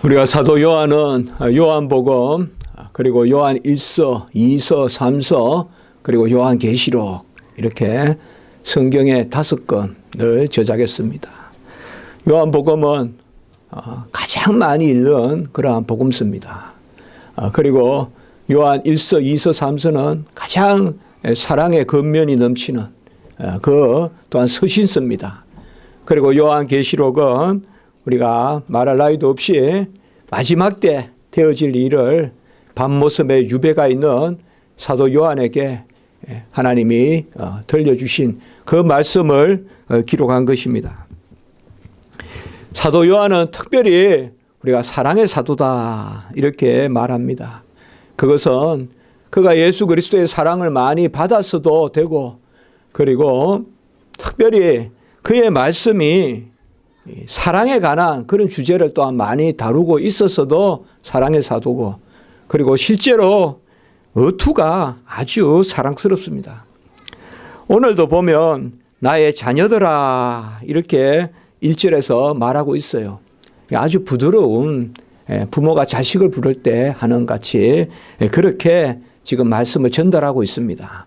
우리가 사도 요한은 요한복음, 그리고 요한 1서, 2서, 3서, 그리고 요한계시록 이렇게 성경의 5권을 저작했습니다. 요한복음은 가장 많이 읽는 그러한 복음서입니다. 그리고 요한 1서, 2서, 3서는 가장 사랑의 겉면이 넘치는 그 또한 서신서입니다. 그리고 요한계시록은 우리가 말할 나위도 없이 마지막 때 되어질 일을 밤모습의 유배가 있는 사도 요한에게 하나님이 들려주신 그 말씀을 기록한 것입니다. 사도 요한은 특별히 우리가 사랑의 사도다 이렇게 말합니다. 그것은 그가 예수 그리스도의 사랑을 많이 받았어도 되고, 그리고 특별히 그의 말씀이 사랑에 관한 그런 주제를 또한 많이 다루고 있었어도 사랑의 사도고, 그리고 실제로 어투가 아주 사랑스럽습니다. 오늘도 보면 나의 자녀들아 이렇게 1절에서 말하고 있어요. 아주 부드러운 부모가 자식을 부를 때 하는 같이 그렇게 지금 말씀을 전달하고 있습니다.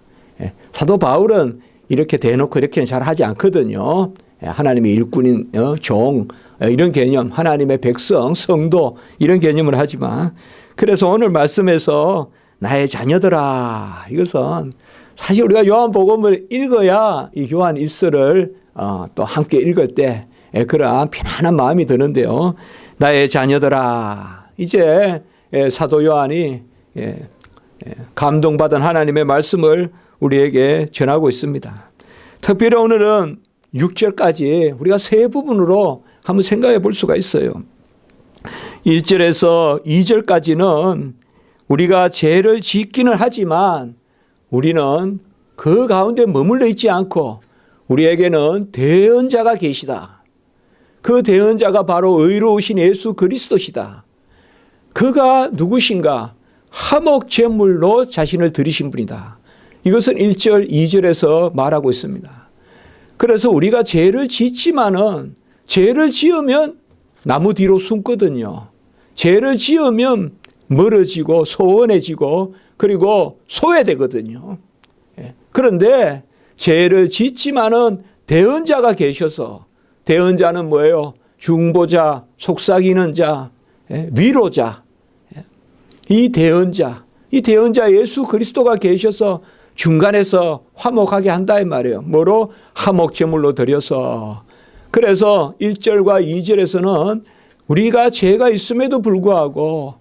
사도 바울은 이렇게 대놓고 이렇게는 잘 하지 않거든요. 하나님의 일꾼인 종 이런 개념, 하나님의 백성, 성도 이런 개념을 하지만, 그래서 오늘 말씀에서 나의 자녀들아, 이것은 사실 우리가 요한복음을 읽어야 이 요한 1서를 또 함께 읽을 때 그러한 편안한 마음이 드는데요. 나의 자녀들아, 이제 사도 요한이 감동받은 하나님의 말씀을 우리에게 전하고 있습니다. 특별히 오늘은 6절까지 우리가 세 부분으로 한번 생각해 볼 수가 있어요. 1절에서 2절까지는 우리가 죄를 짓기는 하지만 우리는 그 가운데 머물러 있지 않고 우리에게는 대언자가 계시다. 그 대언자가 바로 의로우신 예수 그리스도시다. 그가 누구신가? 화목제물로 자신을 드리신 분이다. 이것은 1절, 2절에서 말하고 있습니다. 그래서 우리가 죄를 짓지만은 죄를 지으면 나무 뒤로 숨거든요. 죄를 지으면 멀어지고 소원해지고 그리고 소외되거든요. 그런데 죄를 짓지만은 대언자가 계셔서, 대언자는 뭐예요? 중보자, 속삭이는 자, 위로자. 이 대언자 예수 그리스도가 계셔서 중간에서 화목하게 한다 이 말이에요. 뭐로? 화목제물로 드려서. 그래서 1절과 2절에서는 우리가 죄가 있음에도 불구하고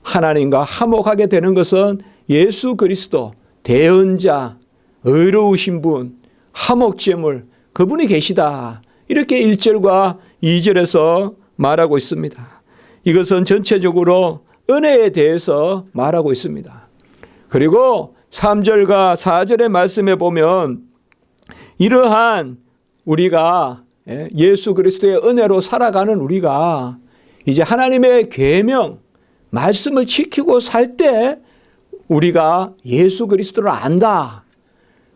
하나님과 화목하게 되는 것은 예수 그리스도, 대언자, 의로우신 분, 화목제물, 그분이 계시다. 이렇게 1절과 2절에서 말하고 있습니다. 이것은 전체적으로 은혜에 대해서 말하고 있습니다. 그리고 3절과 4절의 말씀에 보면 이러한 우리가 예수 그리스도의 은혜로 살아가는 우리가 이제 하나님의 계명, 말씀을 지키고 살 때 우리가 예수 그리스도를 안다.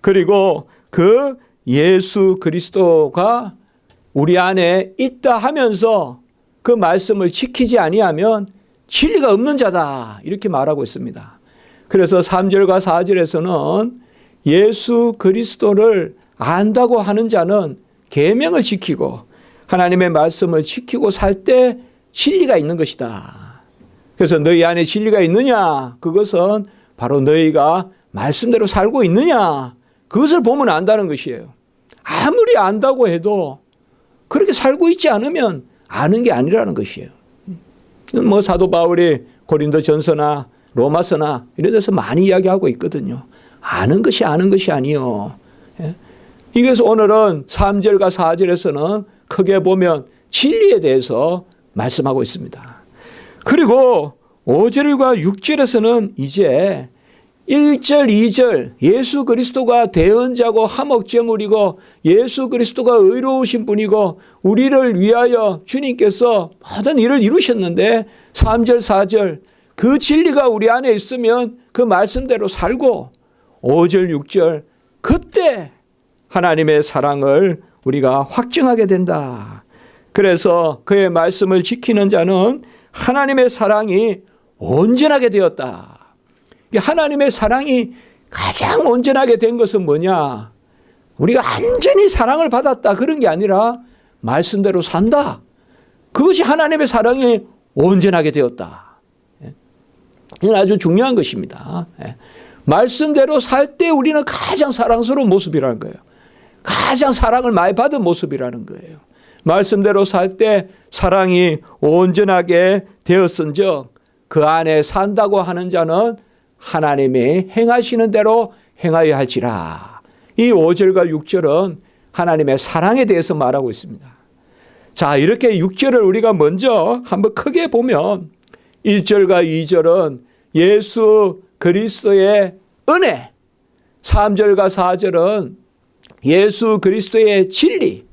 그리고 그 예수 그리스도가 우리 안에 있다 하면서 그 말씀을 지키지 아니하면 진리가 없는 자다. 이렇게 말하고 있습니다. 그래서 3절과 4절에서는 예수 그리스도를 안다고 하는 자는 계명을 지키고 하나님의 말씀을 지키고 살 때 진리가 있는 것이다. 그래서 너희 안에 진리가 있느냐? 그것은 바로 너희가 말씀대로 살고 있느냐? 그것을 보면 안다는 것이에요. 아무리 안다고 해도 그렇게 살고 있지 않으면 아는 게 아니라는 것이에요. 뭐 사도 바울이 고린도전서나 로마서나 이런 데서 많이 이야기하고 있거든요. 아는 것이 아니요. 이래서 오늘은 3절과 4절에서는 크게 보면 진리에 대해서 말씀하고 있습니다. 그리고 5절과 6절에서는 이제 1절, 2절 예수 그리스도가 대언자고 화목제물이고 예수 그리스도가 의로우신 분이고 우리를 위하여 주님께서 모든 일을 이루셨는데 3절, 4절 그 진리가 우리 안에 있으면 그 말씀대로 살고 5절, 6절 그때 하나님의 사랑을 우리가 확증하게 된다. 그래서 그의 말씀을 지키는 자는 하나님의 사랑이 온전하게 되었다. 하나님의 사랑이 가장 온전하게 된 것은 뭐냐? 우리가 완전히 사랑을 받았다 그런 게 아니라 말씀대로 산다. 그것이 하나님의 사랑이 온전하게 되었다. 이건 아주 중요한 것입니다. 말씀대로 살 때 우리는 가장 사랑스러운 모습이라는 거예요. 가장 사랑을 많이 받은 모습이라는 거예요. 말씀대로 살 때 사랑이 온전하게 되었은즉 그 안에 산다고 하는 자는 하나님이 행하시는 대로 행하여 할지라. 이 5절과 6절은 하나님의 사랑에 대해서 말하고 있습니다. 자, 이렇게 6절을 우리가 먼저 한번 크게 보면 1절과 2절은 예수 그리스도의 은혜, 3절과 4절은 예수 그리스도의 진리.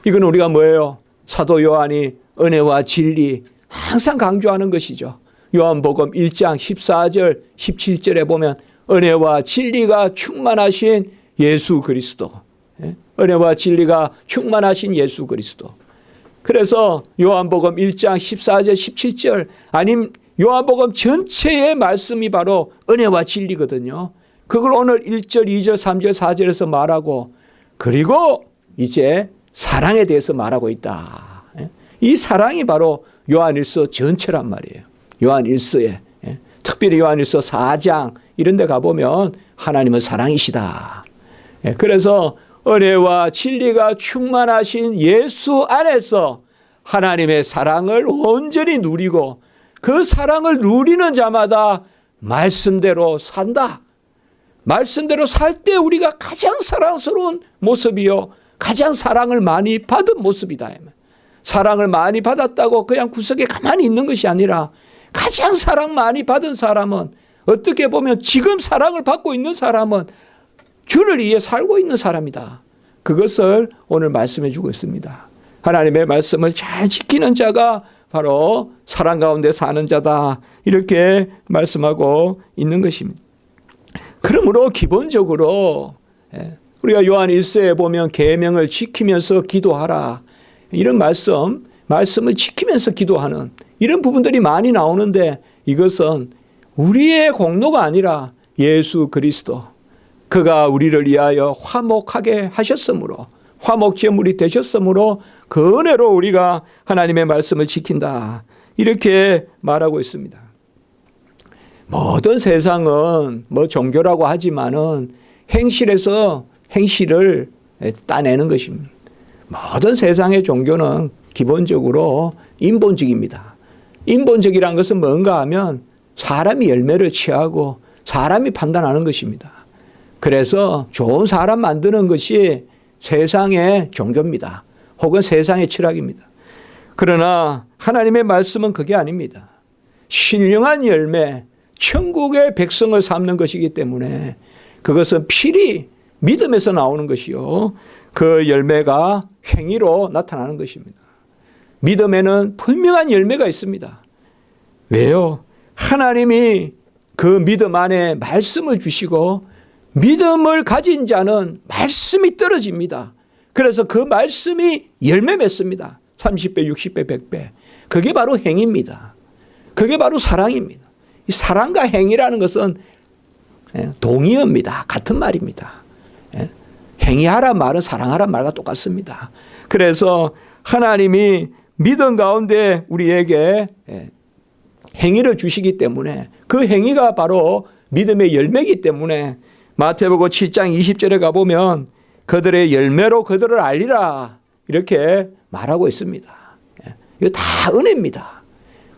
이건 우리가 뭐예요? 사도 요한이 은혜와 진리 항상 강조하는 것이죠. 요한복음 1장 14절 17절에 보면 은혜와 진리가 충만하신 예수 그리스도. 은혜와 진리가 충만하신 예수 그리스도. 그래서 요한복음 1장 14절 17절 아님 요한복음 전체의 말씀이 바로 은혜와 진리거든요. 그걸 오늘 1절 2절 3절 4절에서 말하고 그리고 이제 사랑에 대해서 말하고 있다. 이 사랑이 바로 요한일서 전체란 말이에요. 요한일서에 특별히 요한일서 4장 이런 데 가보면 하나님은 사랑이시다. 그래서 은혜와 진리가 충만하신 예수 안에서 하나님의 사랑을 온전히 누리고 그 사랑을 누리는 자마다 말씀대로 산다. 말씀대로 살 때 우리가 가장 사랑스러운 모습이요. 가장 사랑을 많이 받은 모습이다. 사랑을 많이 받았다고 그냥 구석에 가만히 있는 것이 아니라 가장 사랑 많이 받은 사람은 어떻게 보면 지금 사랑을 받고 있는 사람은 주를 위해 살고 있는 사람이다. 그것을 오늘 말씀해 주고 있습니다. 하나님의 말씀을 잘 지키는 자가 바로 사랑 가운데 사는 자다. 이렇게 말씀하고 있는 것입니다. 그러므로 기본적으로 우리가 요한 1서에 보면 계명을 지키면서 기도하라. 이런 말씀을 지키면서 기도하는 이런 부분들이 많이 나오는데 이것은 우리의 공로가 아니라 예수 그리스도 그가 우리를 위하여 화목하게 하셨으므로 화목 제물이 되셨으므로 그 은혜로 우리가 하나님의 말씀을 지킨다. 이렇게 말하고 있습니다. 모든 세상은 뭐 종교라고 하지만은 행실에서 행실을 따내는 것입니다. 모든 세상의 종교는 기본적으로 인본적입니다. 인본적이라는 것은 뭔가 하면 사람이 열매를 취하고 사람이 판단하는 것입니다. 그래서 좋은 사람 만드는 것이 세상의 종교입니다. 혹은 세상의 철학입니다. 그러나 하나님의 말씀은 그게 아닙니다. 신령한 열매, 천국의 백성을 삼는 것이기 때문에 그것은 필히 믿음에서 나오는 것이요. 그 열매가 행위로 나타나는 것입니다. 믿음에는 분명한 열매가 있습니다. 왜요? 하나님이 그 믿음 안에 말씀을 주시고 믿음을 가진 자는 말씀이 떨어집니다. 그래서 그 말씀이 열매 맺습니다. 30배, 60배, 100배. 그게 바로 행위입니다. 그게 바로 사랑입니다. 이 사랑과 행위라는 것은 동의어입니다. 같은 말입니다. 행위하란 말은 사랑하란 말과 똑같습니다. 그래서 하나님이 믿음 가운데 우리에게 행위를 주시기 때문에 그 행위가 바로 믿음의 열매이기 때문에 마태복음 7장 20절에 가보면 그들의 열매로 그들을 알리라 이렇게 말하고 있습니다. 이거 다 은혜입니다.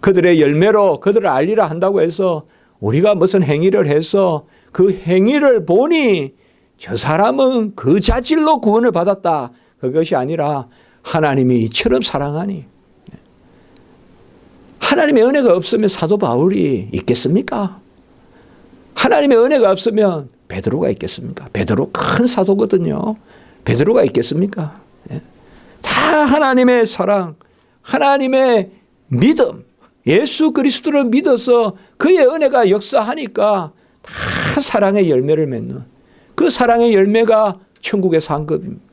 그들의 열매로 그들을 알리라 한다고 해서 우리가 무슨 행위를 해서 그 행위를 보니 저 사람은 그 자질로 구원을 받았다. 그것이 아니라 하나님이 이처럼 사랑하니 하나님의 은혜가 없으면 사도 바울이 있겠습니까? 하나님의 은혜가 없으면 베드로가 있겠습니까? 베드로 큰 사도거든요. 베드로가 있겠습니까? 다 하나님의 사랑, 하나님의 믿음, 예수 그리스도를 믿어서 그의 은혜가 역사하니까 다 사랑의 열매를 맺는 그 사랑의 열매가 천국의 상급입니다.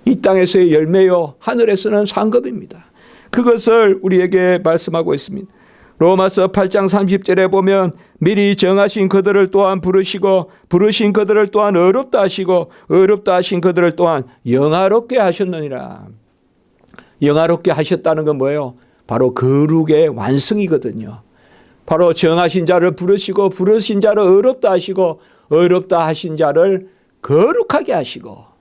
이 이 땅에서의 열매요 하늘에서는 상급입니다. 그것을 우리에게 말씀하고 있습니다. 로마서 8장 30절에 보면 미리 정하신 그들을 또한 부르시고 부르신 그들을 또한 의롭다 하시고 의롭다 하신 그들을 또한 영화롭게 하셨느니라. 영화롭게 하셨다는 건 뭐예요? 바로 거룩의 완성이거든요. 바로 정하신 자를 부르시고 부르신 자를 의롭다 하시고 의롭다 하신 자를 거룩하게 하시고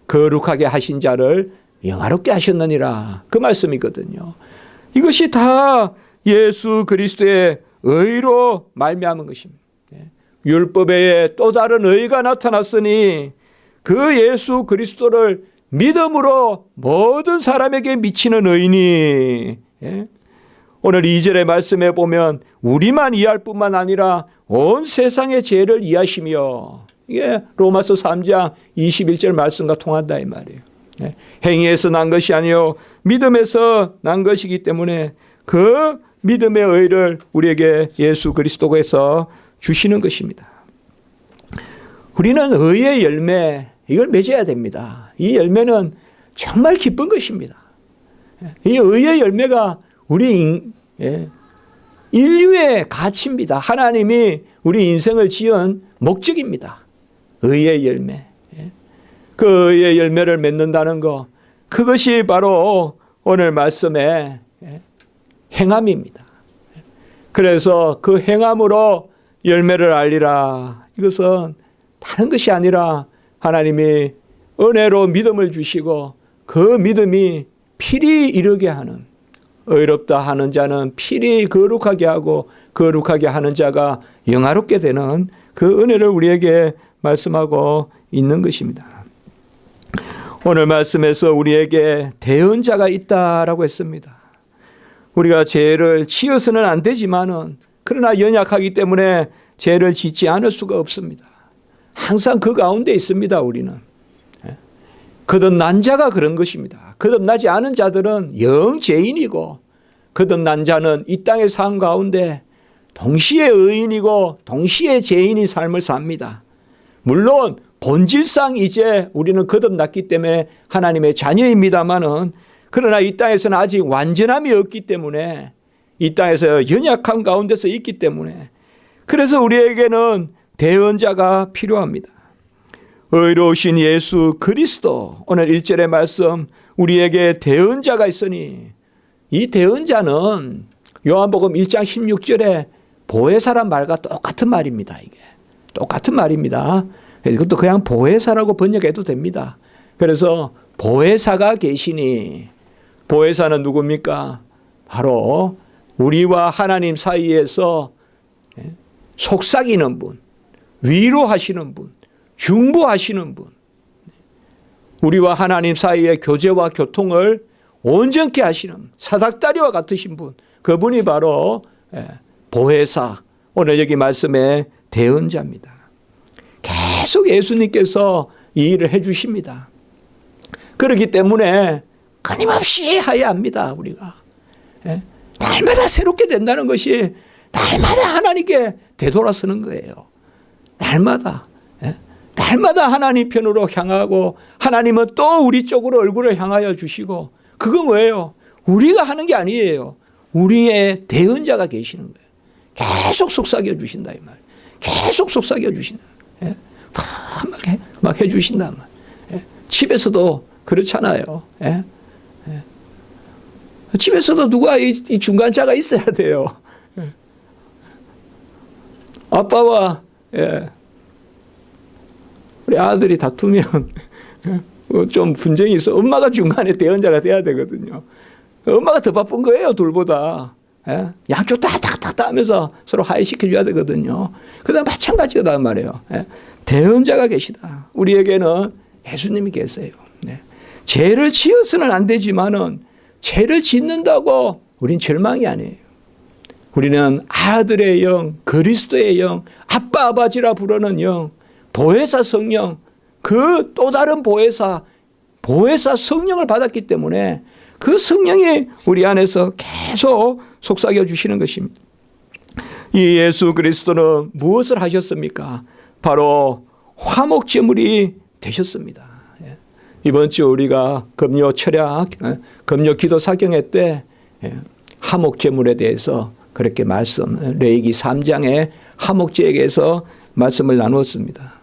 거룩하게 하신 자를 영화롭게 하셨느니라. 그 말씀이거든요. 이것이 다 예수 그리스도의 의로 말미암은 것입니다. 율법 외에 또 다른 의가 나타났으니 그 예수 그리스도를 믿음으로 모든 사람에게 미치는 의니. 오늘 2절의 말씀에 보면 우리만 이해할 뿐만 아니라 온 세상의 죄를 이해하시며, 이게 로마서 3장 21절 말씀과 통한다 이 말이에요. 행위에서 난 것이 아니요 믿음에서 난 것이기 때문에 그 믿음의 의를 우리에게 예수 그리스도께서 주시는 것입니다. 우리는 의의 열매, 이걸 맺어야 됩니다. 이 열매는 정말 기쁜 것입니다. 이 의의 열매가 우리 인류의 가치입니다. 하나님이 우리 인생을 지은 목적입니다. 의의 열매. 그 의의 열매를 맺는다는 것, 그것이 바로 오늘 말씀의 행함입니다. 그래서 그 행함으로 열매를 알리라. 이것은 다른 것이 아니라 하나님이 은혜로 믿음을 주시고 그 믿음이 필히 이르게 하는, 의롭다 하는 자는 필히 거룩하게 하고 거룩하게 하는 자가 영화롭게 되는 그 은혜를 우리에게 말씀하고 있는 것입니다. 오늘 말씀에서 우리에게 대언자가 있다라고 했습니다. 우리가 죄를 지어서는 안 되지만은 그러나 연약하기 때문에 죄를 짓지 않을 수가 없습니다. 항상 그 가운데 있습니다. 우리는 거듭난 자가 그런 것입니다. 거듭나지 않은 자들은 영 죄인이고 거듭난 자는 이 땅의 삶 가운데 동시에 의인이고 동시에 죄인인 삶을 삽니다. 물론 본질상 이제 우리는 거듭났기 때문에 하나님의 자녀입니다마는, 그러나 이 땅에서는 아직 완전함이 없기 때문에, 이 땅에서 연약함 가운데서 있기 때문에, 그래서 우리에게는 대언자가 필요합니다. 의로우신 예수 그리스도, 오늘 1절의 말씀, 우리에게 대언자가 있으니, 이 대언자는 요한복음 1장 16절에 보혜사란 말과 똑같은 말입니다. 이게 똑같은 말입니다. 이것도 그냥 보혜사라고 번역해도 됩니다. 그래서 보혜사가 계시니, 보혜사는 누굽니까? 바로 우리와 하나님 사이에서 속삭이는 분, 위로하시는 분, 중보하시는 분, 우리와 하나님 사이의 교제와 교통을 온전케 하시는 사닥다리와 같으신 분, 그분이 바로 보혜사, 오늘 여기 말씀의 대언자입니다. 계속 예수님께서 이 일을 해 주십니다. 그렇기 때문에 끊임없이 해야 합니다. 우리가 날마다 새롭게 된다는 것이 날마다 하나님께 되돌아서는 거예요. 날마다 하나님 편으로 향하고, 하나님은 또 우리 쪽으로 얼굴을 향하여 주시고, 그거 뭐예요? 우리가 하는 게 아니에요. 우리의 대언자가 계시는 거예요. 계속 속삭여 주신다 이 말. 계속 속삭여 주신다. 막 해주신다 말. 집에서도 그렇잖아요. 집에서도 누가 이 중간자가 있어야 돼요. 아빠와 우리 아들이 다투면 좀 분쟁이 있어. 엄마가 중간에 대언자가 돼야 되거든요. 엄마가 더 바쁜 거예요, 둘보다. 양쪽 다 하면서 서로 화해시켜줘야 되거든요. 그 다음 마찬가지다 말이에요. 대언자가 계시다. 우리에게는 예수님이 계세요. 죄를 지어서는 안 되지만은 죄를 짓는다고 우린 절망이 아니에요. 우리는 아들의 영, 그리스도의 영, 아빠 아버지라 부르는 영, 보혜사 성령, 그 또 다른 보혜사 성령을 받았기 때문에 그 성령이 우리 안에서 계속 속삭여 주시는 것입니다. 이 예수 그리스도는 무엇을 하셨습니까? 바로 화목제물이 되셨습니다. 이번 주 우리가 금요 철학, 금요 기도 사경회 때 하목제물에 대해서 그렇게 레위기 3장의 하목제에게서 말씀을 나누었습니다.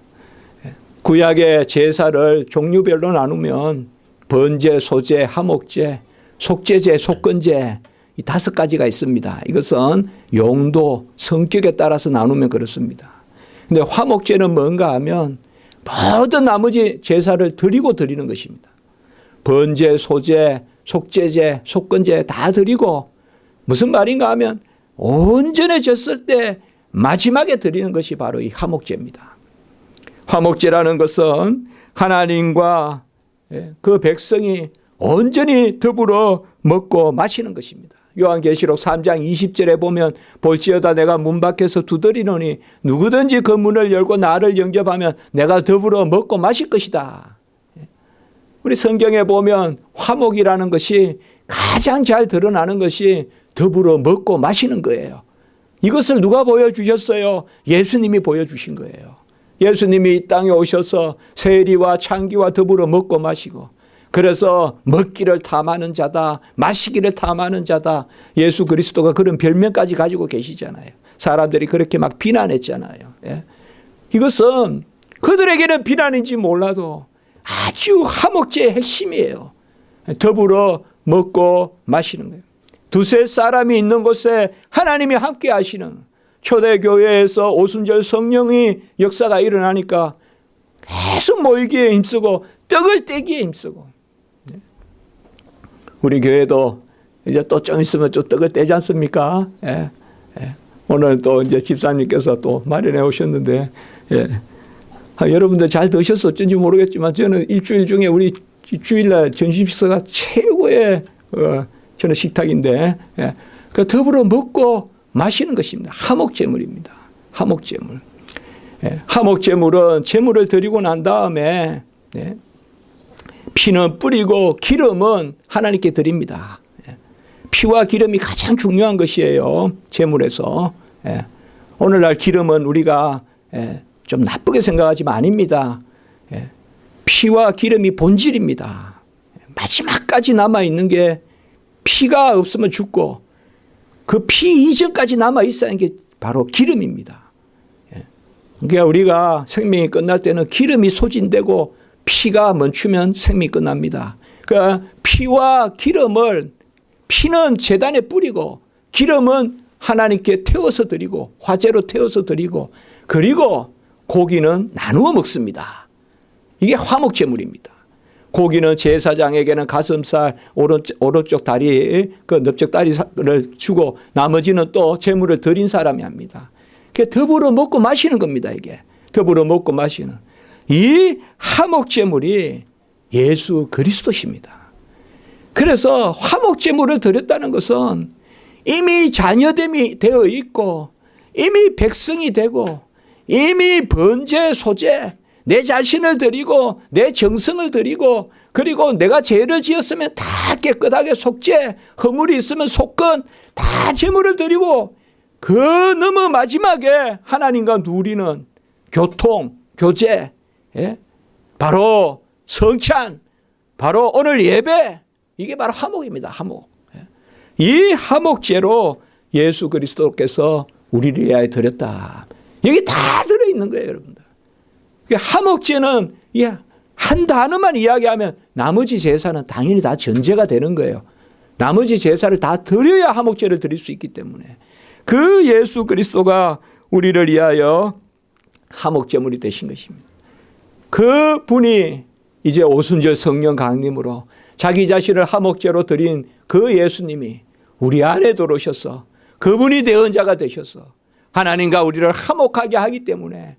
구약의 제사를 종류별로 나누면 번제, 소제, 하목제, 속제제, 속건제 이 5가지가 있습니다. 이것은 용도, 성격에 따라서 나누면 그렇습니다. 그런데 화목제는 뭔가 하면 모든 나머지 제사를 드리는 것입니다. 번제, 소제, 속제제, 속건제 다 드리고 무슨 말인가 하면 온전해졌을 때 마지막에 드리는 것이 바로 이 화목제입니다. 화목제라는 것은 하나님과 그 백성이 온전히 더불어 먹고 마시는 것입니다. 요한계시록 3장 20절에 보면 볼지어다 내가 문 밖에서 두드리노니 누구든지 그 문을 열고 나를 영접하면 내가 더불어 먹고 마실 것이다. 우리 성경에 보면 화목이라는 것이 가장 잘 드러나는 것이 더불어 먹고 마시는 거예요. 이것을 누가 보여주셨어요? 예수님이 보여주신 거예요. 예수님이 이 땅에 오셔서 세리와 창기와 더불어 먹고 마시고 그래서 먹기를 탐하는 자다, 마시기를 탐하는 자다. 예수 그리스도가 그런 별명까지 가지고 계시잖아요. 사람들이 그렇게 막 비난했잖아요. 예. 이것은 그들에게는 비난인지 몰라도 아주 화목제의 핵심이에요. 더불어 먹고 마시는 거예요. 두세 사람이 있는 곳에 하나님이 함께 하시는 초대교회에서 오순절 성령의 역사가 일어나니까 계속 모이기에 힘쓰고 떡을 떼기에 힘쓰고 우리 교회도 이제 또 좀 있으면 좀 떡을 떼지 않습니까? 예. 예. 오늘 또 이제 집사님께서 또 마련해 오셨는데, 예. 여러분들 잘 드셨을지 모르겠지만 저는 일주일 중에 우리 주일날 점심식사가 최고의 저는 식탁인데, 예. 그 더불어 먹고 마시는 것입니다. 하목제물입니다. 하목제물. 예. 하목제물은 제물을 드리고 난 다음에, 예. 피는 뿌리고 기름은 하나님께 드립니다. 피와 기름이 가장 중요한 것이에요. 제물에서. 오늘날 기름은 우리가 좀 나쁘게 생각하지만 아닙니다. 피와 기름이 본질입니다. 마지막까지 남아있는 게 피가 없으면 죽고 그 피 이전까지 남아있어야 하는 게 바로 기름입니다. 그러니까 우리가 생명이 끝날 때는 기름이 소진되고 피가 멈추면 생명이 끝납니다. 그러니까 피와 기름을 피는 제단에 뿌리고 기름은 하나님께 태워서 드리고 화제로 태워서 드리고 그리고 고기는 나누어 먹습니다. 이게 화목제물입니다. 고기는 제사장에게는 가슴살 오른쪽 다리 그 넓적 다리를 주고 나머지는 또 제물을 드린 사람이 합니다. 그게 더불어 먹고 마시는 겁니다. 이게 더불어 먹고 마시는 이 화목제물이 예수 그리스도십니다. 그래서 화목제물을 드렸다는 것은 이미 자녀됨이 되어 있고 이미 백성이 되고 이미 번제 소제 내 자신을 드리고 내 정성을 드리고 그리고 내가 죄를 지었으면 다 깨끗하게 속죄 허물이 있으면 속건 다 제물을 드리고 그 너무 마지막에 하나님과 누리는 교통 교제 예? 바로 성찬, 바로 오늘 예배, 이게 바로 화목입니다. 화목. 이 화목제로 예수 그리스도께서 우리를 위하여 드렸다. 여기 다 들어있는 거예요, 여러분들. 화목제는 한 단어만 이야기하면 나머지 제사는 당연히 다 전제가 되는 거예요. 나머지 제사를 다 드려야 화목제를 드릴 수 있기 때문에 그 예수 그리스도가 우리를 위하여 화목제물이 되신 것입니다. 그 분이 이제 오순절 성령 강림으로 자기 자신을 화목제로 드린 그 예수님이 우리 안에 들어오셔서 그분이 대언자가 되셔서 하나님과 우리를 화목하게 하기 때문에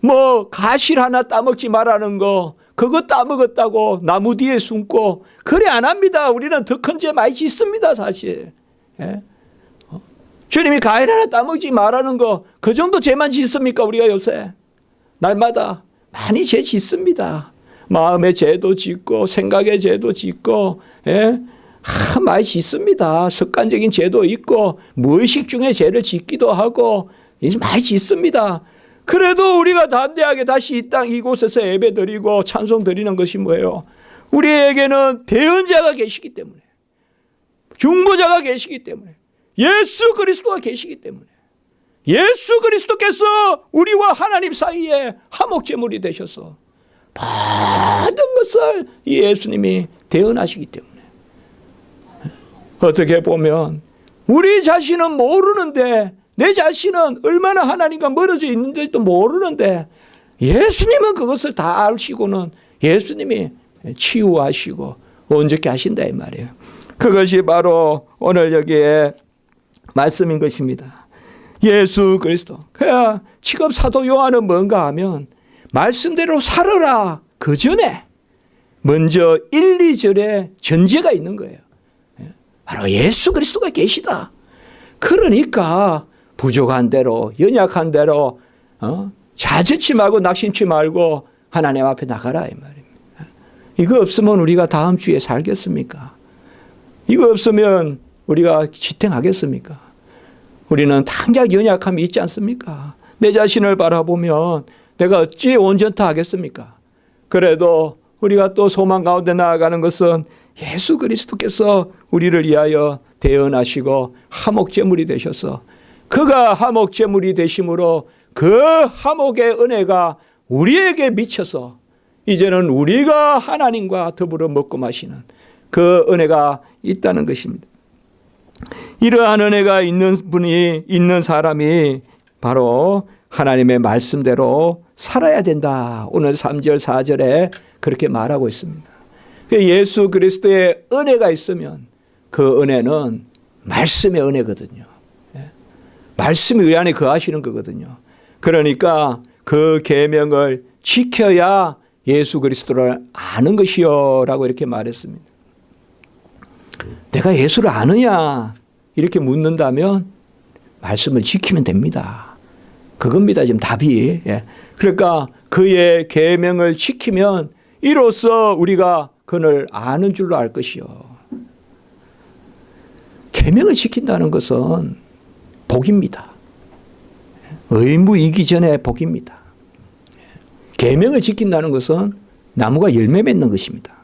뭐 가실 하나 따먹지 말라는 거 그거 따먹었다고 나무 뒤에 숨고 그래 안 합니다. 우리는 더 큰 죄 많이 짓습니다. 사실. 주님이 가일 하나 따먹지 말라는 거 그 정도 죄만 짓습니까? 우리가 요새 날마다 많이 죄 짓습니다. 마음의 죄도 짓고 생각의 죄도 짓고 많이 짓습니다. 습관적인 죄도 있고 무의식 중에 죄를 짓기도 하고 많이 짓습니다. 그래도 우리가 담대하게 다시 이 땅 이곳에서 예배 드리고 찬송 드리는 것이 뭐예요? 우리에게는 대언자가 계시기 때문에, 중보자가 계시기 때문에, 예수 그리스도가 계시기 때문에, 예수 그리스도께서 우리와 하나님 사이에 화목제물이 되셔서 모든 것을 이 예수님이 대언하시기 때문에, 어떻게 보면 우리 자신은 모르는데, 내 자신은 얼마나 하나님과 멀어져 있는지도 모르는데 예수님은 그것을 다 아시고는 예수님이 치유하시고 온전케 하신다 이 말이에요. 그것이 바로 오늘 여기에 말씀인 것입니다. 예수 그리스도. 지금 사도 요한은 뭔가 하면 말씀대로 살아라. 그 전에 먼저 1, 2절에 전제가 있는 거예요. 바로 예수 그리스도가 계시다. 그러니까 부족한 대로, 연약한 대로 자젓지 말고 낙심치 말고 하나님 앞에 나가라 이 말입니다. 이거 없으면 우리가 다음 주에 살겠습니까? 이거 없으면 우리가 지탱하겠습니까? 우리는 당장 연약함이 있지 않습니까? 내 자신을 바라보면 내가 어찌 온전타 하겠습니까? 그래도 우리가 또 소망 가운데 나아가는 것은 예수 그리스도께서 우리를 위하여 대언하시고 화목제물이 되셔서 그가 화목제물이 되심으로 그 화목의 은혜가 우리에게 미쳐서 이제는 우리가 하나님과 더불어 먹고 마시는 그 은혜가 있다는 것입니다. 이러한 은혜가 있는 분이, 있는 사람이 바로 하나님의 말씀대로 살아야 된다. 오늘 3절 4절에 그렇게 말하고 있습니다. 예수 그리스도의 은혜가 있으면 그 은혜는 말씀의 은혜거든요. 말씀이 의 안에 거하시는 거거든요. 그러니까 그 계명을 지켜야 예수 그리스도를 아는 것이요 라고 이렇게 말했습니다. 내가 예수를 아느냐 이렇게 묻는다면 말씀을 지키면 됩니다. 그겁니다. 지금 답이. 그러니까 그의 계명을 지키면 이로써 우리가 그를 아는 줄로 알 것이요. 계명을 지킨다는 것은 복입니다. 의무이기 전에 복입니다. 계명을 지킨다는 것은 나무가 열매 맺는 것입니다.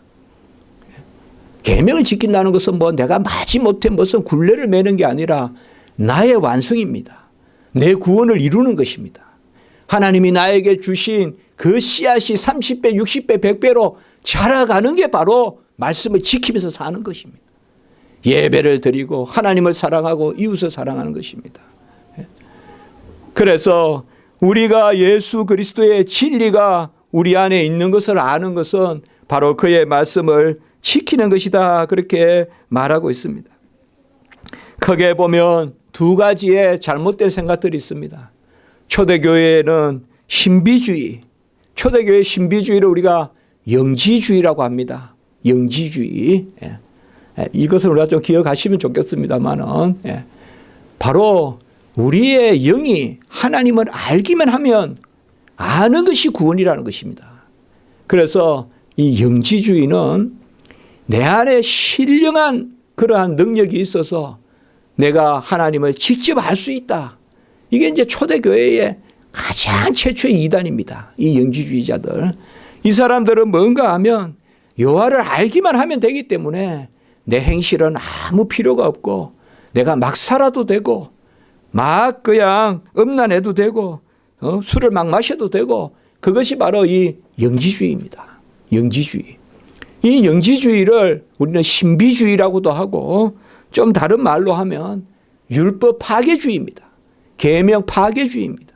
계명을 지킨다는 것은 뭐 내가 마지못해 무슨 굴레를 매는 게 아니라 나의 완성입니다. 내 구원을 이루는 것입니다. 하나님이 나에게 주신 그 씨앗이 30배, 60배, 100배로 자라가는 게 바로 말씀을 지키면서 사는 것입니다. 예배를 드리고 하나님을 사랑하고 이웃을 사랑하는 것입니다. 그래서 우리가 예수 그리스도의 진리가 우리 안에 있는 것을 아는 것은 바로 그의 말씀을 지키는 것이다. 그렇게 말하고 있습니다. 크게 보면 두 가지의 잘못된 생각들이 있습니다. 초대교회에는 신비주의, 초대교회 신비주의를 우리가 영지주의라고 합니다. 영지주의. 이것을 우리가 좀 기억하시면 좋겠습니다만은 바로 우리의 영이 하나님을 알기만 하면 아는 것이 구원이라는 것입니다. 그래서 이 영지주의는 내 안에 신령한 그러한 능력이 있어서 내가 하나님을 직접 알 수 있다. 이게 이제 초대교회의 가장 최초의 이단입니다. 이 영지주의자들. 이 사람들은 뭔가 하면 여호와를 알기만 하면 되기 때문에 내 행실은 아무 필요가 없고 내가 막 살아도 되고 막 그냥 음란해도 되고 술을 막 마셔도 되고 그것이 바로 이 영지주의입니다. 영지주의. 이 영지주의를 우리는 신비주의라고도 하고 좀 다른 말로 하면 율법 파괴주의입니다. 계명 파괴주의입니다.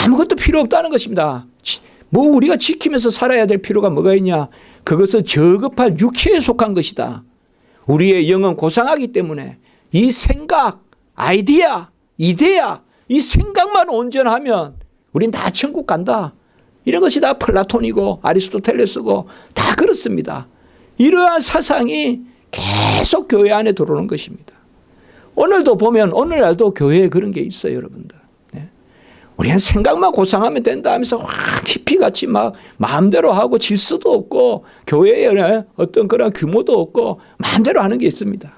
아무것도 필요 없다는 것입니다. 뭐 우리가 지키면서 살아야 될 필요가 뭐가 있냐. 그것은 저급한 육체에 속한 것이다. 우리의 영은 고상하기 때문에 이 생각, 아이디어, 이데아, 이 생각만 온전하면 우린 다 천국 간다. 이런 것이 다 플라톤이고 아리스토텔레스고 다 그렇습니다. 이러한 사상이 계속 교회 안에 들어오는 것입니다. 오늘도 보면 오늘날도 교회에 그런 게 있어요, 여러분들. 우리는 생각만 고상하면 된다 하면서 확 깊이같이 막 마음대로 하고 질서도 없고 교회에 어떤 그런 규모도 없고 마음대로 하는 게 있습니다.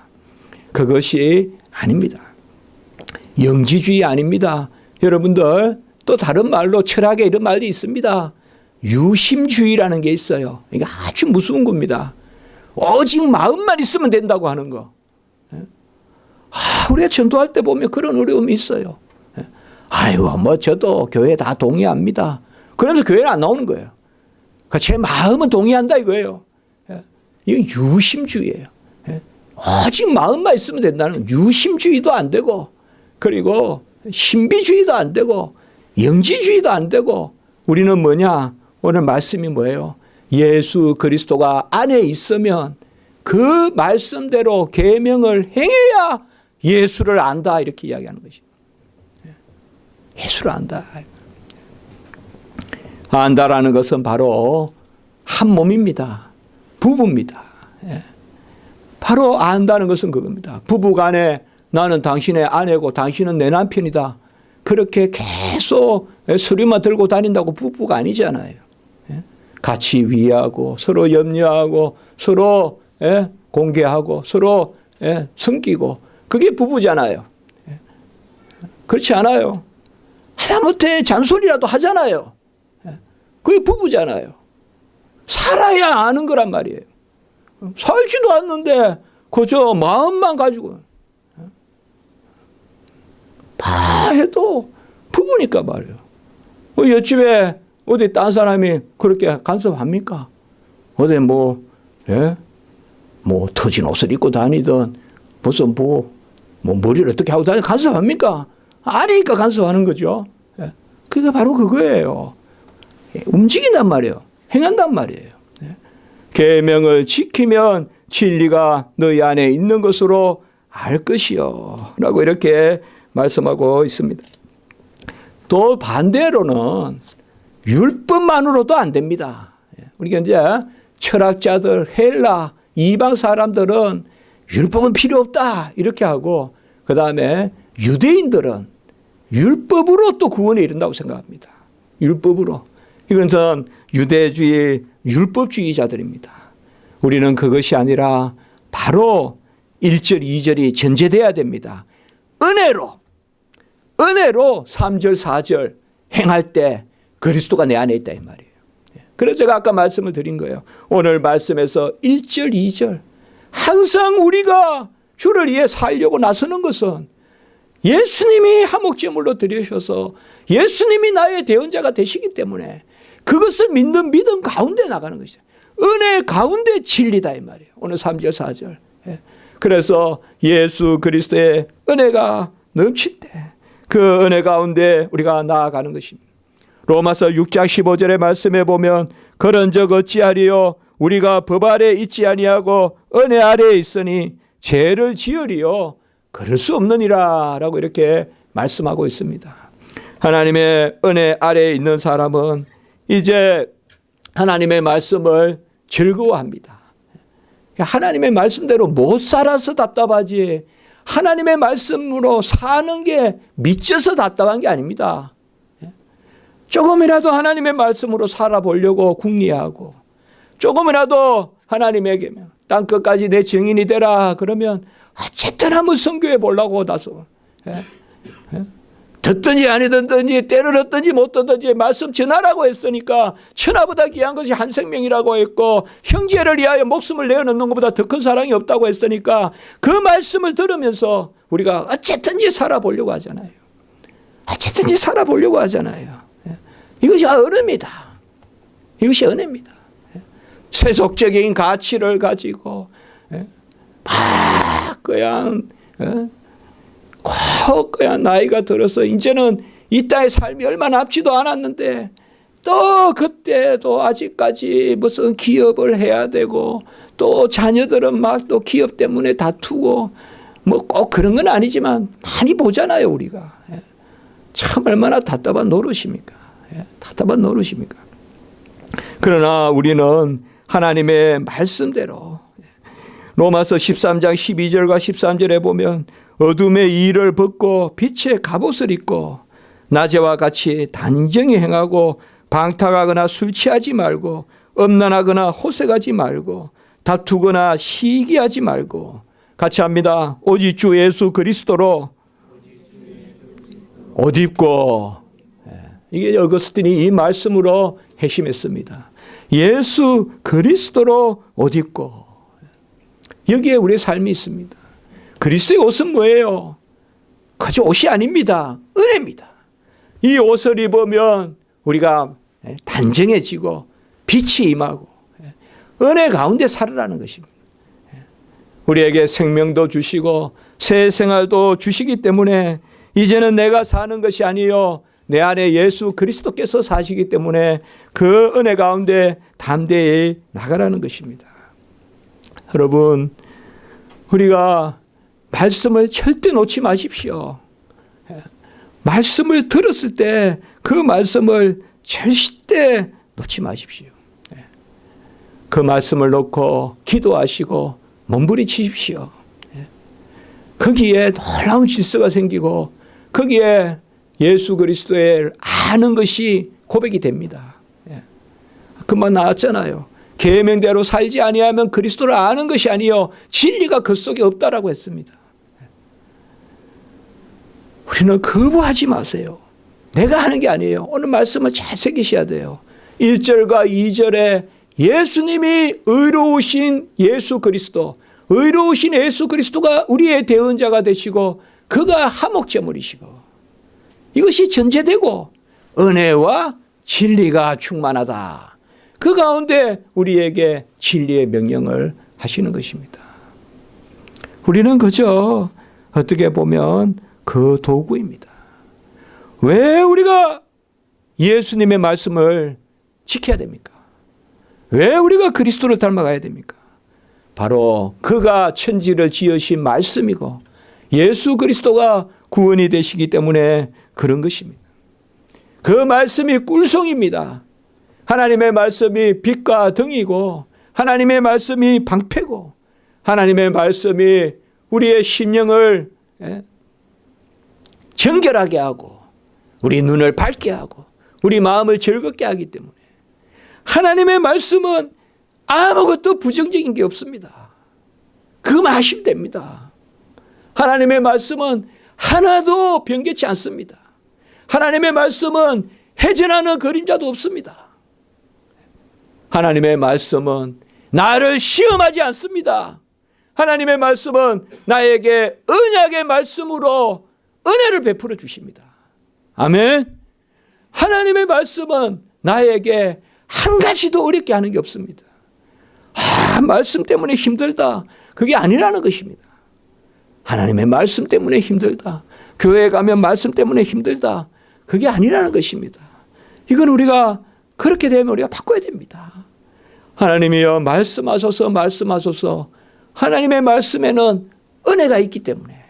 그것이 아닙니다. 영지주의 아닙니다. 여러분들 또 다른 말로 철학에 이런 말이 있습니다. 유심주의라는 게 있어요. 이게 아주 무서운 겁니다. 오직 마음만 있으면 된다고 하는 거. 우리가 전도할 때 보면 그런 어려움이 있어요. 아이고, 뭐 저도 교회 다 동의합니다. 그러면서 교회는 안 나오는 거예요. 그러니까 제 마음은 동의한다 이거예요. 이건 유심주의예요. 오직 마음만 있으면 된다는 유심주의도 안 되고, 그리고 신비주의도 안 되고, 영지주의도 안 되고, 우리는 뭐냐? 오늘 말씀이 뭐예요? 예수 그리스도가 안에 있으면 그 말씀대로 계명을 행해야 예수를 안다, 이렇게 이야기하는 것이죠. 예수를 안다. 안다라는 것은 바로 한 몸입니다. 부부입니다. 바로 안다는 것은 그겁니다. 부부간에 나는 당신의 아내고 당신은 내 남편이다. 그렇게 계속 수리만 들고 다닌다고 부부가 아니잖아요. 같이 위하고 서로 염려하고 서로 공개하고 서로 섬기고, 그게 부부잖아요. 그렇지 않아요. 하다못해 잔소리라도 하잖아요. 그게 부부잖아요. 살아야 아는 거란 말이에요. 살지도 않는데 그저 마음만 가지고 다 해도 부부니까 말이에요. 옆집에 어디 딴 사람이 그렇게 간섭합니까? 어디 뭐 터진 옷을 입고 다니든 무슨 머리를 어떻게 하고 다니든 간섭합니까? 아니니까 간섭하는 거죠. 그게 바로 그거예요. 움직인단 말이에요. 행한단 말이에요. 계명을 지키면 진리가 너희 안에 있는 것으로 알 것이요 라고 이렇게 말씀하고 있습니다. 또 반대로는 율법만으로도 안 됩니다. 우리가 이제 철학자들, 헬라, 이방 사람들은 율법은 필요 없다 이렇게 하고, 그 다음에 유대인들은 율법으로 또 구원에 이른다고 생각합니다. 율법으로. 이것은 유대주의 율법주의자들입니다. 우리는 그것이 아니라 바로 1절, 2절이 전제돼야 됩니다. 은혜로 3절, 4절 행할 때 그리스도가 내 안에 있다 이 말이에요. 그래서 제가 아까 말씀을 드린 거예요. 오늘 말씀에서 1절, 2절 항상 우리가 주를 위해 살려고 나서는 것은 예수님이 화목제물로 드리셔서 예수님이 나의 대언자가 되시기 때문에 그것을 믿는 믿음 가운데 나가는 것이죠. 은혜 가운데 진리다 이 말이에요. 오늘 3절, 4절. 그래서 예수 그리스도의 은혜가 넘칠 때 그 은혜 가운데 우리가 나아가는 것입니다. 로마서 6장 15절의 말씀에 보면 그런 적 어찌하리요 우리가 법 아래 있지 아니하고 은혜 아래에 있으니 죄를 지으리요 그럴 수 없느니라 라고 이렇게 말씀하고 있습니다. 하나님의 은혜 아래에 있는 사람은 이제 하나님의 말씀을 즐거워합니다. 하나님의 말씀대로 못 살아서 답답하지 하나님의 말씀으로 사는 게 미쳐서 답답한 게 아닙니다. 조금이라도 하나님의 말씀으로 살아보려고 궁리하고 조금이라도 하나님에게 땅끝까지 내 증인이 되라 그러면 어쨌든 한번 선교해 보려고 나서 듣든지 아니 듣든지 때를 얻든지 못 듣든지 말씀 전하라고 했으니까 천하보다 귀한 것이 한 생명이라고 했고 형제를 위하여 목숨을 내어놓는 것보다 더 큰 사랑이 없다고 했으니까 그 말씀을 들으면서 우리가 어쨌든지 살아보려고 하잖아요. 어쨌든지 살아보려고 하잖아요. 이것이 은혜입니다. 이것이 은혜입니다. 세속적인 가치를 가지고 막 그냥 나이가 들어서 이제는 이 땅의 삶이 얼마 남지도 않았는데 또 그때도 아직까지 무슨 기업을 해야 되고 또 자녀들은 막 또 기업 때문에 다투고 뭐 꼭 그런 건 아니지만 많이 보잖아요 우리가. 참 얼마나 답답한 노릇입니까. 답답한 노릇입니까. 그러나 우리는 하나님의 말씀대로 로마서 13장 12절과 13절에 보면 어둠의 일을 벗고 빛의 갑옷을 입고 낮에와 같이 단정히 행하고 방탕하거나 술 취하지 말고 음란하거나 호색하지 말고 다투거나 시기하지 말고 같이 합니다. 오직 주 예수 그리스도로 옷 입고 이게 어거스틴이 이 말씀으로 핵심했습니다. 예수 그리스도로 옷 입고, 여기에 우리의 삶이 있습니다. 그리스도의 옷은 뭐예요? 그저 옷이 아닙니다. 은혜입니다. 이 옷을 입으면 우리가 단정해지고 빛이 임하고 은혜 가운데 살으라는 것입니다. 우리에게 생명도 주시고 새 생활도 주시기 때문에 이제는 내가 사는 것이 아니요 내 안에 예수 그리스도께서 사시기 때문에 그 은혜 가운데 담대히 나가라는 것입니다. 여러분, 우리가 말씀을 절대 놓지 마십시오. 말씀을 들었을 때 그 말씀을 절대 놓지 마십시오. 그 말씀을 놓고 기도하시고 몸부림치십시오. 거기에 놀라운 질서가 생기고 거기에 예수 그리스도를 아는 것이 고백이 됩니다. 금방 나왔잖아요. 계명대로 살지 아니하면 그리스도를 아는 것이 아니요 진리가 그 속에 없다라고 했습니다. 우리는 거부하지 마세요. 내가 하는 게 아니에요. 오늘 말씀을 잘 새기셔야 돼요. 1절과 2절에 예수님이 의로우신 예수 그리스도, 의로우신 예수 그리스도가 우리의 대언자가 되시고 그가 하목제물이시고 이것이 전제되고 은혜와 진리가 충만하다. 그 가운데 우리에게 진리의 명령을 하시는 것입니다. 우리는 그저 어떻게 보면 그 도구입니다. 왜 우리가 예수님의 말씀을 지켜야 됩니까? 왜 우리가 그리스도를 닮아가야 됩니까? 바로 그가 천지를 지으신 말씀이고 예수 그리스도가 구원이 되시기 때문에 그런 것입니다. 그 말씀이 꿀송입니다. 하나님의 말씀이 빛과 등이고 하나님의 말씀이 방패고 하나님의 말씀이 우리의 심령을 정결하게 하고 우리 눈을 밝게 하고 우리 마음을 즐겁게 하기 때문에 하나님의 말씀은 아무것도 부정적인 게 없습니다. 그것만 하시면 됩니다. 하나님의 말씀은 하나도 변개치 않습니다. 하나님의 말씀은 해전하는 그림자도 없습니다. 하나님의 말씀은 나를 시험하지 않습니다. 하나님의 말씀은 나에게 언약의 말씀으로 은혜를 베풀어 주십니다. 아멘. 하나님의 말씀은 나에게 한 가지도 어렵게 하는 게 없습니다. 말씀 때문에 힘들다. 그게 아니라는 것입니다. 하나님의 말씀 때문에 힘들다. 교회에 가면 말씀 때문에 힘들다. 그게 아니라는 것입니다. 이건 우리가 그렇게 되면 우리가 바꿔야 됩니다. 하나님이여 말씀하소서 말씀하소서. 하나님의 말씀에는 은혜가 있기 때문에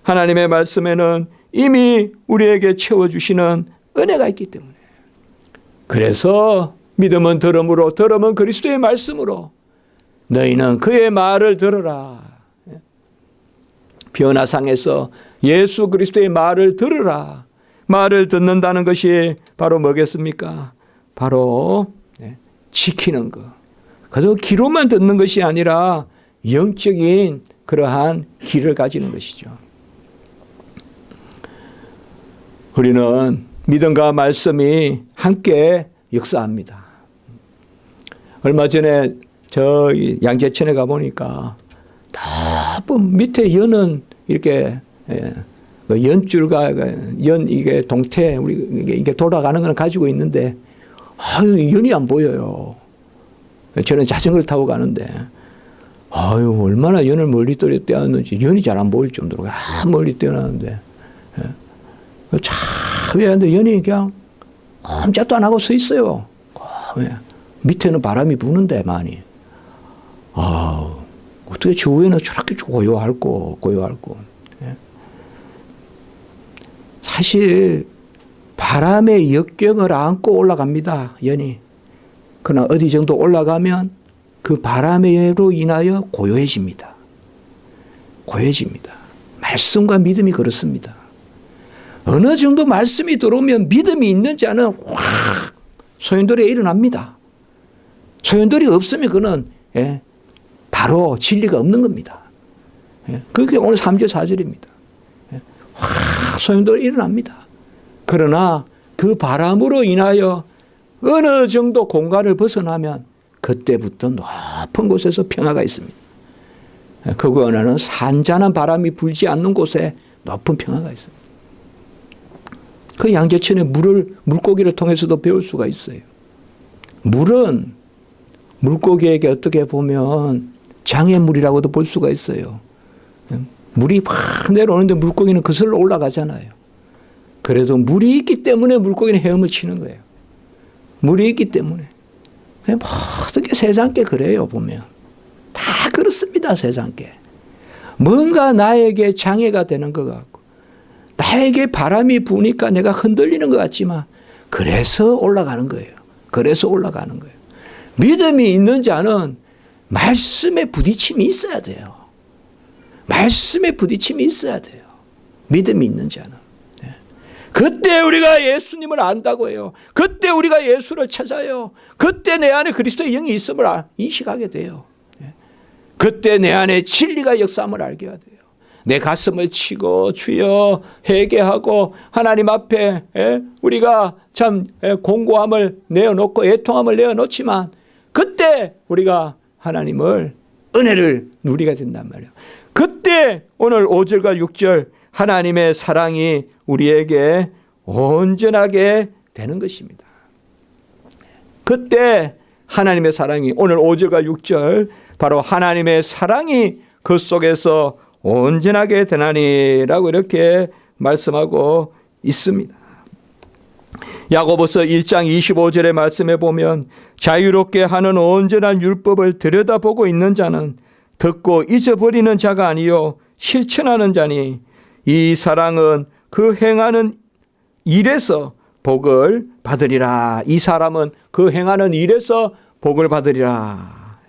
하나님의 말씀에는 이미 우리에게 채워주시는 은혜가 있기 때문에 그래서 믿음은 들음으로 들음은 그리스도의 말씀으로 너희는 그의 말을 들으라. 변화상에서 예수 그리스도의 말을 들으라. 말을 듣는다는 것이 바로 뭐겠습니까? 바로 지키는 것. 그저 귀로만 듣는 것이 아니라 영적인 그러한 귀를 가지는 것이죠. 우리는 믿음과 말씀이 함께 역사합니다. 얼마 전에 저 양재천에 가보니까 나쁜 밑에 연은 이렇게 연줄과 연 이게 동태 우리 이게 돌아가는 건 가지고 있는데 연이 안 보여요. 저는 자전거를 타고 가는데 얼마나 연을 멀리 떼었는지 연이 잘 안 보일 정도로 멀리 떼어놨는데 참 연이 그냥 꼼짝도 안 하고 서 있어요. 밑에는 바람이 부는데 많이. 어떻게 저 위에는 저렇게 고요할고. 사실 바람의 역경을 안고 올라갑니다. 연이. 그러나 어디 정도 올라가면 그 바람으로 인하여 고요해집니다. 말씀과 믿음이 그렇습니다. 어느 정도 말씀이 들어오면 믿음이 있는 자는 확 소용돌이가 일어납니다. 소용돌이 없으면 그는 바로 진리가 없는 겁니다. 그게 오늘 3절 4절입니다. 확 소용돌이 일어납니다. 그러나 그 바람으로 인하여 어느 정도 공간을 벗어나면 그때부터 높은 곳에서 평화가 있습니다. 그거는 산잔한 바람이 불지 않는 곳에 높은 평화가 있습니다. 그 양재천의 물고기를 통해서도 배울 수가 있어요. 물은 물고기에게 어떻게 보면 장애물이라고도 볼 수가 있어요. 물이 확 내려오는데 물고기는 그슬로 올라가잖아요. 그래도 물이 있기 때문에 물고기는 헤엄을 치는 거예요. 물이 있기 때문에. 모든 게 세상께 그래요, 보면. 다 그렇습니다, 세상께. 뭔가 나에게 장애가 되는 것 같고, 나에게 바람이 부니까 내가 흔들리는 것 같지만, 그래서 올라가는 거예요. 그래서 올라가는 거예요. 믿음이 있는 자는 말씀에 부딪힘이 있어야 돼요. 말씀에 부딪힘이 있어야 돼요. 믿음이 있는 자는. 그때 우리가 예수님을 안다고 해요. 그때 우리가 예수를 찾아요. 그때 내 안에 그리스도의 영이 있음을 인식하게 돼요. 그때 내 안에 진리가 역사함을 알게 돼요. 내 가슴을 치고 주여 회개하고 하나님 앞에 우리가 참 공고함을 내어놓고 애통함을 내어놓지만 그때 우리가 하나님을 은혜를 누리게 된단 말이에요. 그때 오늘 5절과 6절 하나님의 사랑이 우리에게 온전하게 되는 것입니다. 그때 하나님의 사랑이 오늘 5절과 6절 바로 하나님의 사랑이 그 속에서 온전하게 되나니라고 이렇게 말씀하고 있습니다. 야고보서 1장 25절의 말씀에 보면 자유롭게 하는 온전한 율법을 들여다보고 있는 자는 듣고 잊어버리는 자가 아니요 실천하는 자니 이 사랑은 그 행하는 일에서 복을 받으리라. 이 사람은 그 행하는 일에서 복을 받으리라.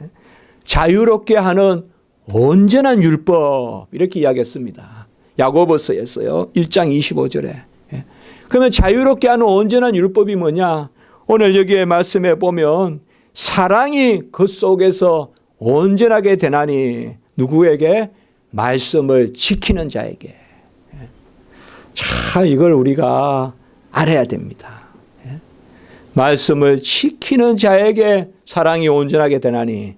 자유롭게 하는 온전한 율법 이렇게 이야기했습니다. 야고보서였어요. 1장 25절에. 그러면 자유롭게 하는 온전한 율법이 뭐냐? 오늘 여기에 말씀해 보면 사랑이 그 속에서 온전하게 되나니 누구에게? 말씀을 지키는 자에게. 자, 이걸 우리가 알아야 됩니다. 말씀을 지키는 자에게 사랑이 온전하게 되나니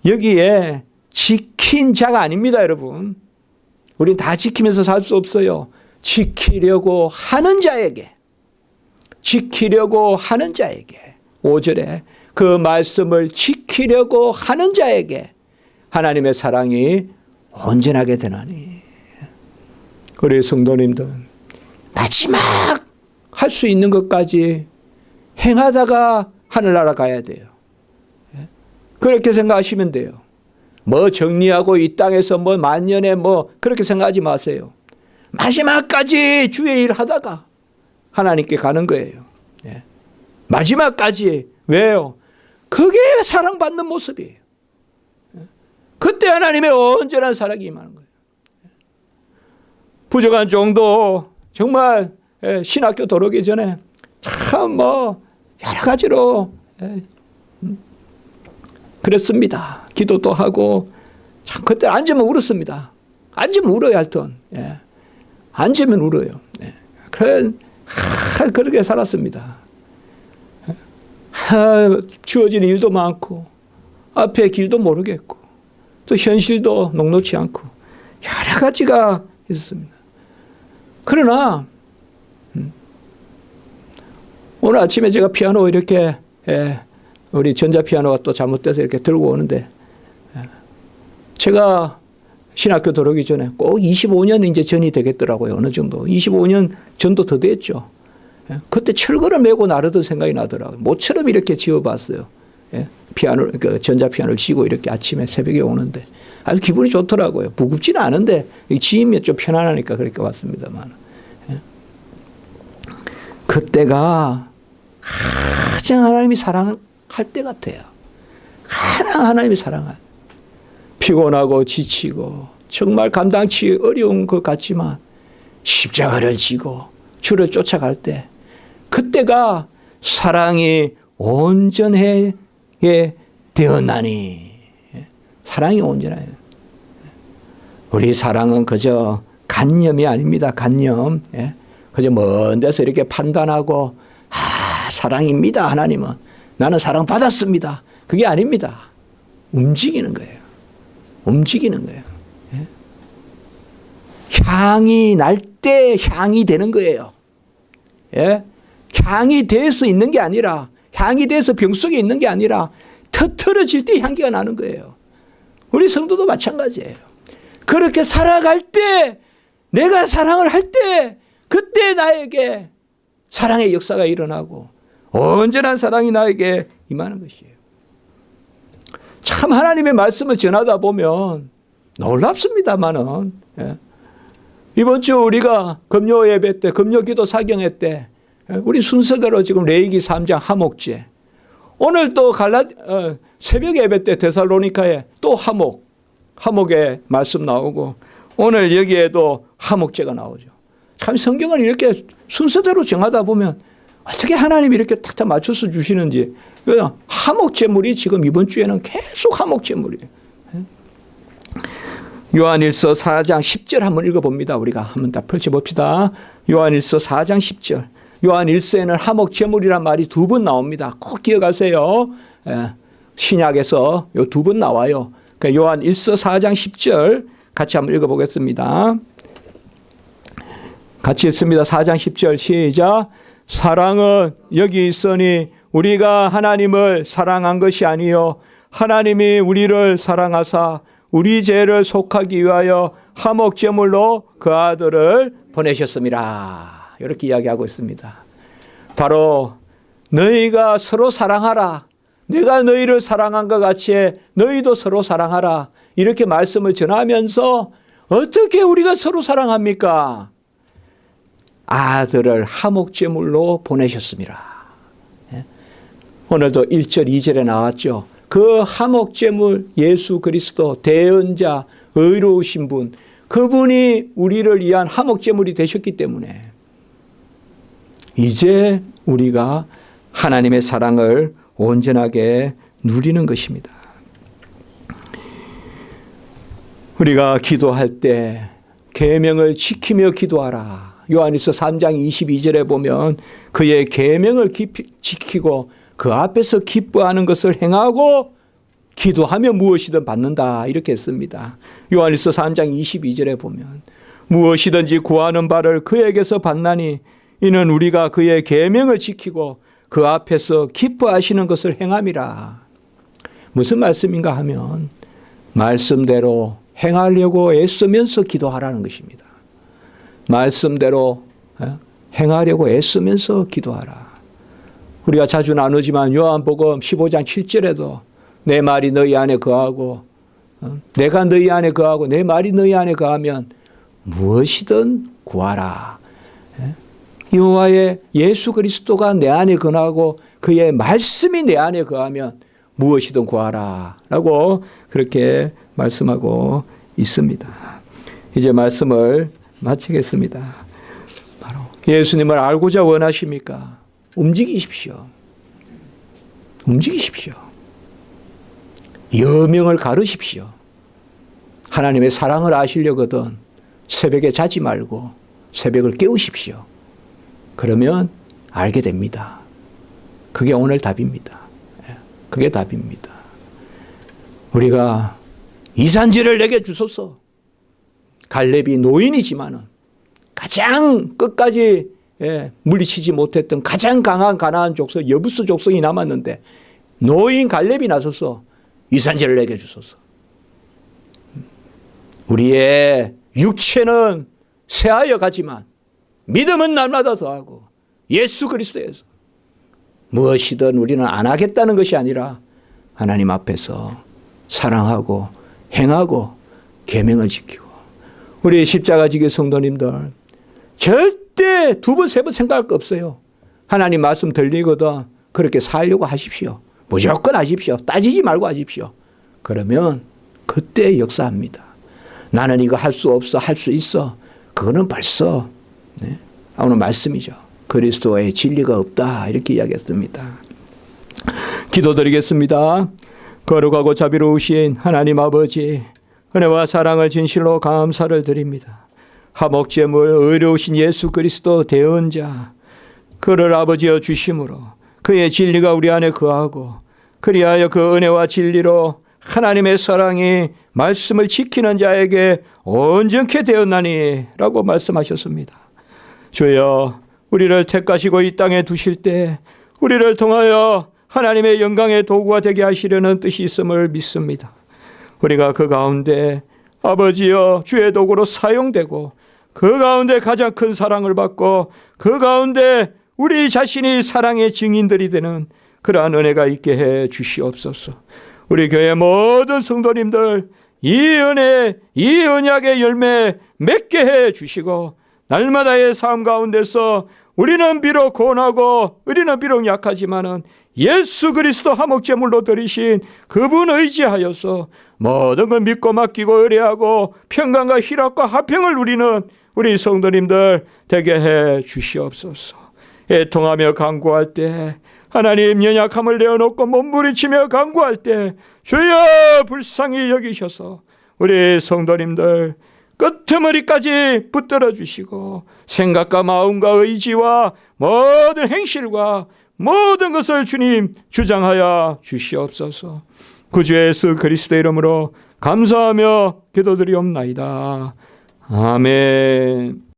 여기에 지킨 자가 아닙니다, 여러분. 우린 다 지키면서 살 수 없어요. 지키려고 하는 자에게, 지키려고 하는 자에게 5절에 그 말씀을 지키려고 하는 자에게 하나님의 사랑이 온전하게 되나니. 우리 성도님들 마지막 할 수 있는 것까지 행하다가 하늘나라 가야 돼요. 그렇게 생각하시면 돼요. 뭐 정리하고 이 땅에서 뭐 만년에 뭐 그렇게 생각하지 마세요. 마지막까지 주의 일 하다가 하나님께 가는 거예요. 마지막까지. 왜요? 그게 사랑받는 모습이에요. 그때 하나님의 온전한 사랑이 임하는 거예요. 부족한 정도 정말 신학교 들어오기 전에 참 뭐 여러 가지로 그랬습니다. 기도도 하고 참 그때 앉으면 울었습니다. 앉으면 울어요, 하여튼. 앉으면 울어요. 그렇게 살았습니다. 주어진 일도 많고 앞에 길도 모르겠고 또 현실도 녹록치 않고 여러 가지가 있었습니다. 그러나 오늘 아침에 제가 피아노 이렇게 우리 전자피아노가 또 잘못돼서 이렇게 들고 오는데 제가 신학교 들어오기 전에 꼭 25년 이제 전이 되겠더라고요. 어느 정도. 25년 전도 더 됐죠. 그때 철거를 메고 나르던 생각이 나더라고요. 모처럼 이렇게 지어봤어요. 피아노, 그 전자피아노를 쥐고 이렇게 아침에 새벽에 오는데 아주 기분이 좋더라고요. 무겁지는 않은데 지으면 좀 편안하니까 그렇게 왔습니다만. 그때가 가장 하나님이 사랑할 때 같아요. 가장 하나님이 사랑한. 피곤하고 지치고 정말 감당치 어려운 것 같지만 십자가를 지고 주를 쫓아갈 때 그때가 사랑이 온전하게 되었나니. 사랑이 온전해요. 우리 사랑은 그저 간념이 아닙니다. 간념. 그저 먼 데서 이렇게 판단하고 사랑입니다. 하나님은. 나는 사랑받았습니다. 그게 아닙니다. 움직이는 거예요. 움직이는 거예요. 예? 향이 날 때 향이 되는 거예요. 예? 향이 돼서 있는 게 아니라, 향이 돼서 병 속에 있는 게 아니라 터트려질 때 향기가 나는 거예요. 우리 성도도 마찬가지예요. 그렇게 살아갈 때, 내가 사랑을 할 때, 그때 나에게 사랑의 역사가 일어나고 온전한 사랑이 나에게 임하는 것이에요. 참 하나님의 말씀을 전하다 보면 놀랍습니다만은, 예. 이번 주 우리가 금요 예배 때, 금요 기도 사경회 때, 우리 순서대로 지금 레위기 3장 하목제, 오늘 또 새벽 예배 때 데살로니카에 또 하목의 말씀 나오고, 오늘 여기에도 하목제가 나오죠. 참 성경을 이렇게 순서대로 정하다 보면 어떻게 하나님이 이렇게 탁탁 맞춰서 주시는지. 하목제물이 지금 이번 주에는 계속 하목제물이에요. 요한일서 4장 10절 한번 읽어봅니다. 우리가 한번 다 펼쳐봅시다. 요한일서 4장 10절. 요한일서에는 하목제물이란 말이 2번 나옵니다. 꼭 기억하세요. 신약에서 요 2번 나와요. 그러니까 요한일서 4장 10절 같이 한번 읽어보겠습니다. 같이 읽습니다. 4장 10절 시작. 사랑은 여기 있으니 우리가 하나님을 사랑한 것이 아니요 하나님이 우리를 사랑하사 우리 죄를 속하기 위하여 화목제물로 그 아들을 보내셨습니다. 이렇게 이야기하고 있습니다. 바로 너희가 서로 사랑하라. 내가 너희를 사랑한 것 같이 너희도 서로 사랑하라. 이렇게 말씀을 전하면서 어떻게 우리가 서로 사랑합니까? 아들을 화목제물로 보내셨습니다. 오늘도 1절 2절에 나왔죠. 그 화목제물 예수 그리스도 대언자 의로우신 분, 그분이 우리를 위한 화목제물이 되셨기 때문에 이제 우리가 하나님의 사랑을 온전하게 누리는 것입니다. 우리가 기도할 때 계명을 지키며 기도하라. 요한일서 3장 22절에 보면 그의 계명을 지키고 그 앞에서 기뻐하는 것을 행하고 기도하며 무엇이든 받는다. 이렇게 했습니다. 요한일서 3장 22절에 보면 무엇이든지 구하는 바를 그에게서 받나니 이는 우리가 그의 계명을 지키고 그 앞에서 기뻐하시는 것을 행함이라. 무슨 말씀인가 하면 말씀대로 행하려고 애쓰면서 기도하라는 것입니다. 말씀대로 행하려고 애쓰면서 기도하라. 우리가 자주 나누지만 요한복음 15장 7절에도 내 말이 너희 안에 거하고 내가 너희 안에 거하고 내 말이 너희 안에 거하면 무엇이든 구하라. 여호와의 예수 그리스도가 내 안에 거하고 그의 말씀이 내 안에 거하면 무엇이든 구하라 라고 그렇게 말씀하고 있습니다. 이제 말씀을 마치겠습니다. 바로 예수님을 알고자 원하십니까? 움직이십시오. 움직이십시오. 여명을 가르십시오. 하나님의 사랑을 아시려거든 새벽에 자지 말고 새벽을 깨우십시오. 그러면 알게 됩니다. 그게 오늘 답입니다. 그게 답입니다. 우리가 이산지를 내게 주소서. 갈렙이 노인이지만은 가장 끝까지 물리치지 못했던 가장 강한 가나안 족속 여부스 족속이 남았는데 노인 갈렙이 나서서 이산지를 내게 주소서. 우리의 육체는 쇠하여 가지만 믿음은 날마다 더하고 예수 그리스도에서 무엇이든 우리는 안 하겠다는 것이 아니라 하나님 앞에서 사랑하고 행하고 계명을 지키고 우리 십자가 지기 성도님들 절대 2번 3번 생각할 거 없어요. 하나님 말씀 들리거든 그렇게 살려고 하십시오. 무조건 하십시오. 따지지 말고 하십시오. 그러면 그때 역사합니다. 나는 이거 할 수 없어 할 수 있어. 그거는 벌써 오늘 말씀이죠. 그리스도의 진리가 없다 이렇게 이야기했습니다. 기도드리겠습니다. 거룩하고 자비로우신 하나님 아버지 은혜와 사랑을 진실로 감사를 드립니다. 화목제물 의로우신 예수 그리스도 대언자 그를 아버지여 주심으로 그의 진리가 우리 안에 거하고 그리하여 그 은혜와 진리로 하나님의 사랑이 말씀을 지키는 자에게 온전케 되었나니 라고 말씀하셨습니다. 주여, 우리를 택하시고 이 땅에 두실 때 우리를 통하여 하나님의 영광의 도구가 되게 하시려는 뜻이 있음을 믿습니다. 우리가 그 가운데 아버지여 주의 도구로 사용되고 그 가운데 가장 큰 사랑을 받고 그 가운데 우리 자신이 사랑의 증인들이 되는 그러한 은혜가 있게 해 주시옵소서. 우리 교회 모든 성도님들 이 은혜, 이 언약의 열매 맺게 해 주시고 날마다의 삶 가운데서 우리는 비록 고난하고 우리는 비록 약하지만은 예수 그리스도 화목제물로 드리신 그분 의지하여서 모든 걸 믿고 맡기고 의뢰하고 평강과 희락과 화평을 누리는 우리 성도님들 되게 해 주시옵소서. 애통하며 간구할 때 하나님 연약함을 내어놓고 몸부리치며 간구할 때 주여 불쌍히 여기셔서 우리 성도님들 끝머리까지 붙들어 주시고 생각과 마음과 의지와 모든 행실과 모든 것을 주님 주장하여 주시옵소서. 구주 예수 그리스도의 이름으로 감사하며 기도드리옵나이다. 아멘.